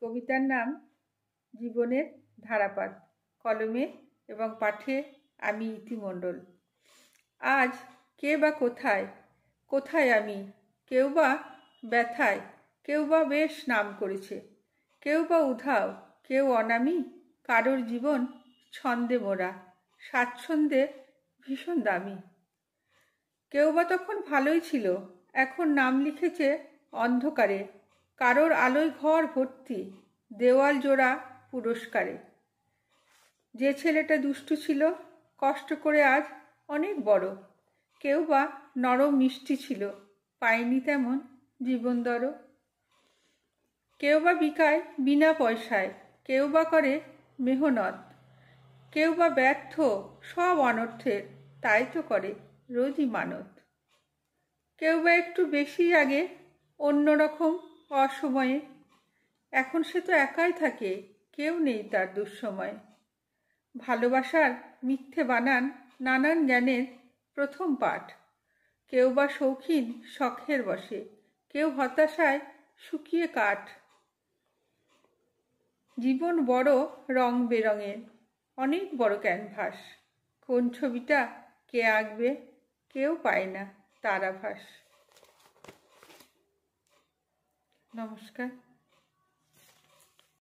কবিতার নাম জীবনের ধারাপাত। কলমে এবং পাঠে আমি ইতি মণ্ডল। আজ কে বা কোথায়, কোথায় আমি, কেউ বা ব্যথায়, কেউ বা বেশ নাম করেছে, কেউ বা উধাও, কেউ অনামী, কারোর জীবন ছন্দে মোড়া, স্বাচ্ছন্দ্যে ভীষণ দামি। কেউ বা তখন ভালোই ছিল, এখন নাম লিখেছে অন্ধকারে, কারোর আলোয় ঘর ভর্তি, দেওয়াল জোড়া পুরস্কারে। যে ছেলেটা দুষ্টু ছিল, কষ্ট করে আজ অনেক বড়, কেউ বা নরম মিষ্টি ছিল, পায়নি তেমন জীবনদর। কেউ বা বিকায় বিনা পয়সায়, কেউ বা করে মেহনত, কেউ বা ব্যর্থ সব অনর্থের, তাই তো করে রোজই মানত। কেউ বা একটু বেশি আগে অন্যরকম অসময়ে, এখন সে তো একাই থাকে, কেউ নেই তার দুঃসময়ে। ভালোবাসার মিথ্যে বানান নানান জ্ঞানের প্রথম পাঠ, কেউ বা শৌখিন শখের বসে, কেউ হতাশায় শুকিয়ে কাঠ। জীবন বড় রং বেরঙের, অনেক বড় ক্যানভাস, কোন ছবিটা কে আঁকবে, কেউ পায় না তার আভাস। নমস্কার।